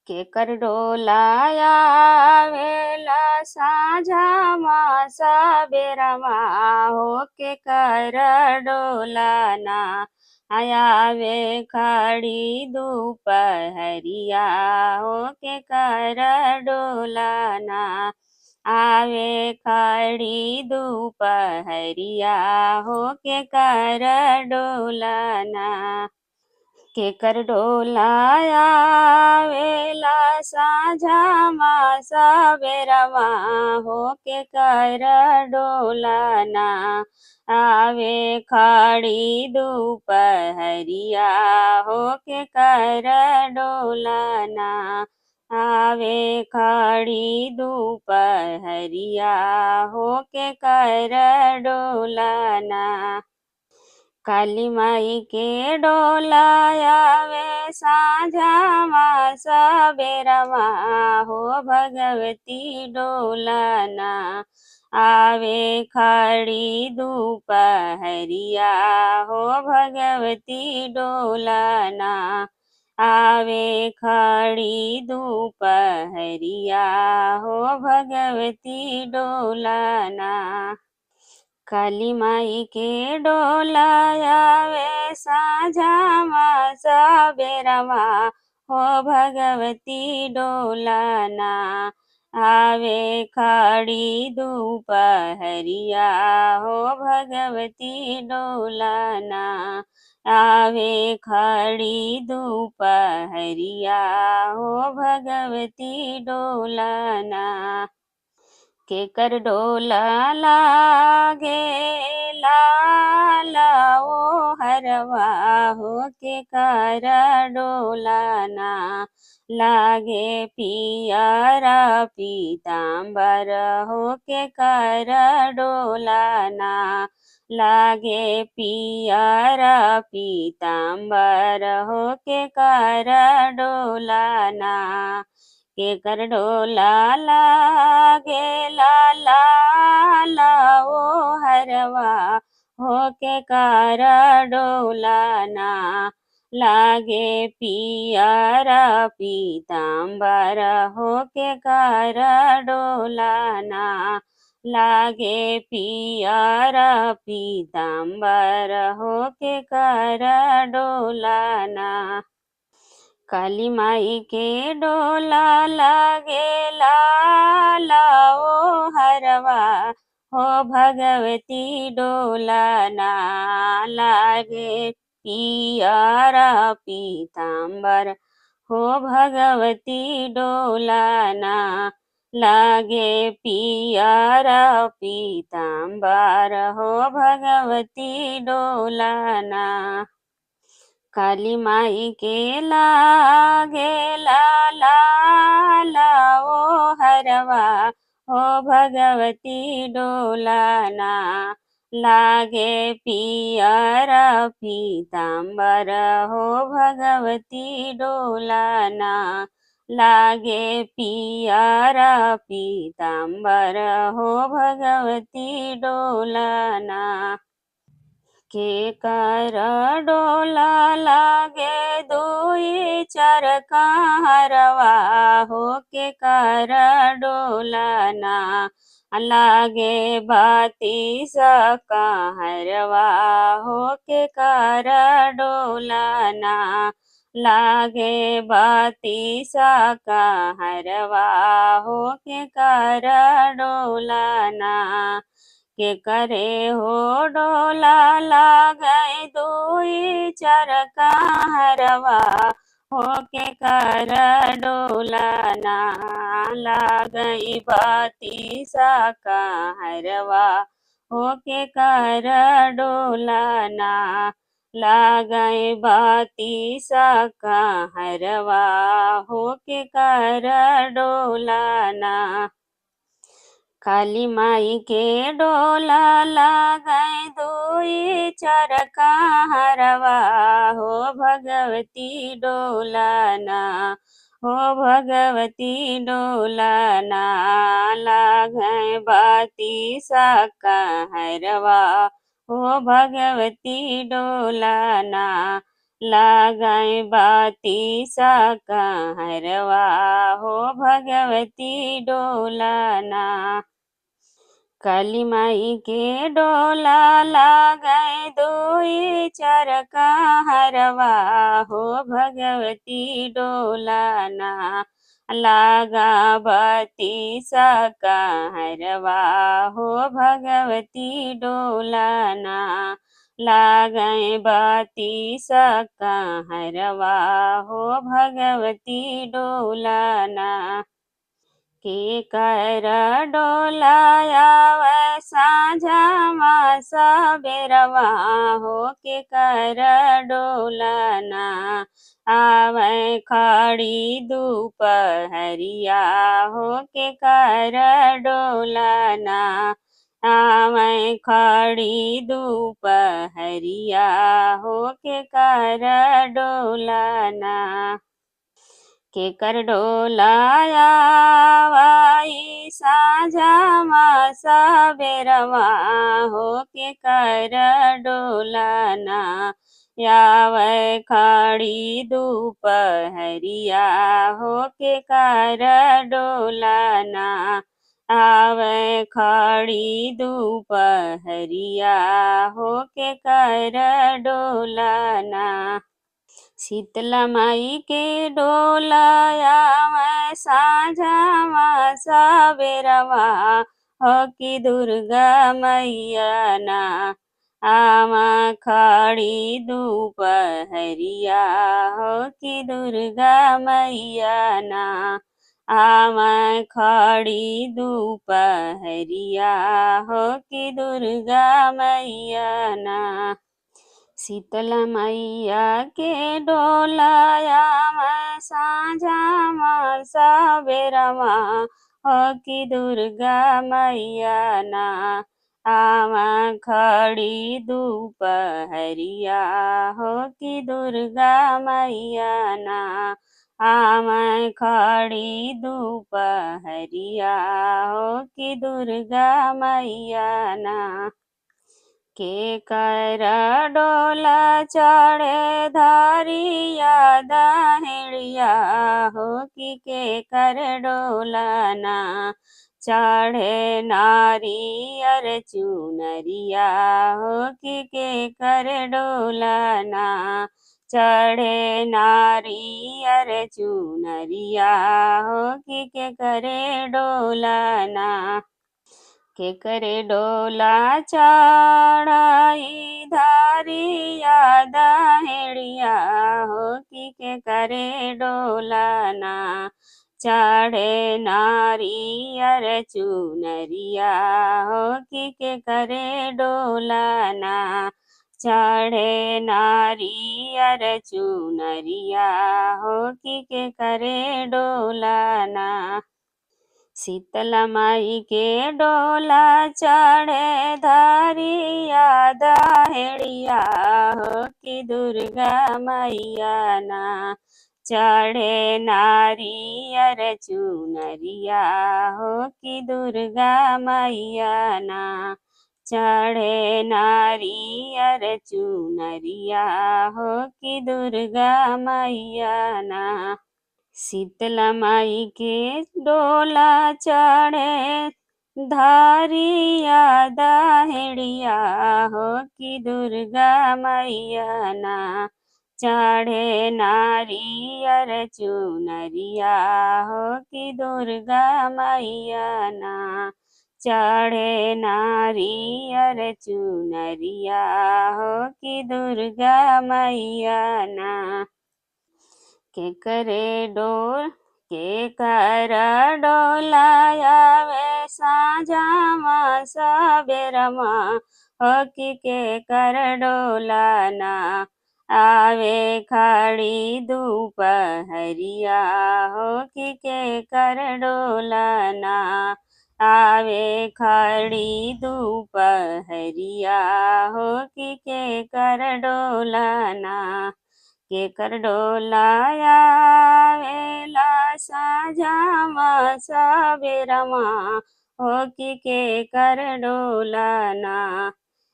केकर डोलाया वेला साझामा सबेरमा हो केकर डोलाना आया वे खड़ी दोपहरिया हो केकर डोलाना आवे खड़ी दोपहरिया हो केकर डोलाना केकर डोलाया वेला साझामा सबेरमा हो केकर डोलाना आवे खड़ी दोपहरिया हो केकर डोलाना आवे खड़ी दोपहरिया हो केकर डोलाना काली माई के डोलाया वे साझामा सबेरमा हो भगवती डोलाना आवे खड़ी दोपहरिया हो भगवती डोलाना आवे खड़ी दोपहरिया हो भगवती डोलाना काली माई के डोलाया वे साझामा सबेरमा हो भगवती डोलाना आवे खड़ी दोपहरिया हो भगवती डोलाना आवे खड़ी दोपहरिया हो भगवती डोलाना केकर डोला लागे लाला ओ हरवा हो केकर डोलाना लागे पियरा पीताम्बर हो केकर डोलाना लागे पियरा पीताम्बर हो केकर डोलाना केकर डोला लागे लाला ओ हरवा हो केकर डोलाना लागे पियरा पीताम्बर हो केकर डोलाना लागे पियरा पीताम्बर हो केकर डोलाना काली माई के डोला लागे लाला ओ हरवा हो भगवती डोलाना लागे पियरा पीताम्बर हो भगवती डोलाना लागे पियरा पीताम्बर हो भगवती डोलाना काली माई के लागे लाला ओ हरवा हो भगवती डोलाना लागे पियरा पीताम्बर हो भगवती डोलाना लागे पियरा पीताम्बर हो भगवती डोलाना केकर डोला लागे दुई चरका हरवा हो केकर डोलाना लागे बाती सका हरवा हो केकर डोलाना लागे बाती सका हरवा हो केकर डोलाना के करे हो डोला लागै दुई चरका हरवा हो के कर डोलाना लागै बाती सका हरवा हो के कर डोलाना लागै बाती सका हरवा हो के कर डोलाना काली माई के डोला लागै दुई चरका हरवा हो भगवती डोलाना हो भगवती डोलाना लागै बाती सका हरवा हो भगवती डोलाना लागै बाती सकहरवा हो भगवती डोलना। काली माई के डोला लागै दुई चरका हरवा हो भगवती डोलना। लागा बती सकहरवा हो भगवती डोलना। लागै बती सकहरवा हो भगवती डोलना। के कर डोलायाव साँझमा सबेरवा हो के कर डोलना। आवै खड़ी दुपहरिया हो के कर डोलना। आवै खड़ी दुपहरिया हो के कर डोलना। के कर डोलाया वाई साँझमा सबेरवा हो के कर डोलना। यावै खड़ी दुपहरिया हो के कर डोलना। आवै खड़ी दुपहरिया हो के कर डोलना। शीतला माई के डोलाया मैं साँझमा सबेरवा हो कि दुर्गा मैया ना। आमा खड़ी दुपहरिया हो कि दुर्गा मैया ना। आमा खड़ी दुपहरिया हो कि दुर्गा मैया ना। शीतला मैया के डोलाया मैं साँझमा सबेरवा हो कि दुर्गा मैया ना। आमा खड़ी दुपहरिया हो कि दुर्गा मैया ना। आमा खड़ी दुपहरिया हो कि दुर्गा मैया ना। के कर डोला चढ़े धरिया दहिड़िया हो कि के कर डोलना। चढ़े नारियर चुनरिया हो कि के कर डोलना। चढ़े नारियर चुनरिया हो कि के करे डोलना। के करे डोला चढ़ाई धारिया दहिड़िया हो कि के करे डोलना। चढ़े नारियर चुनरिया हो कि के करे डोलना। चढ़े नारियर चुनरिया हो कि के करे डोलना। शीतला माई के डोला चढ़े धरिया दहिड़िया हो कि दुर्गा मैया ना। चढ़े नारियर चुनरिया हो कि दुर्गा मैया ना। चढ़े नारियर चुनरिया हो कि दुर्गा मैया ना। शीतला माई के डोला चढ़े धारिया दहिड़िया हो कि दुर्गा मैया ना। चढ़े नारियर चुनरिया हो कि दुर्गा मैया ना। चढ़े नारियर चुनरिया हो कि दुर्गा मैया ना। के करे डोल के कर डोलाया वे साँझमा सबेरवा हो कि के कर डोलना। आवे खड़ी दुपहरिया हो कि के कर डोलना। आवे खड़ी दुपहरिया हो कि के कर डोलना। के कर डोलाया वेला साँझमा सबेरवा हो कि के कर डोलना।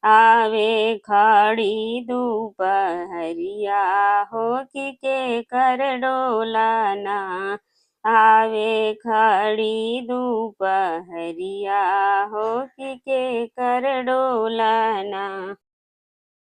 आवे खड़ी दोपहरिया हो कि के कर डोलाना आवे खड़ी दोपहरिया हो कि के कर डोलाना।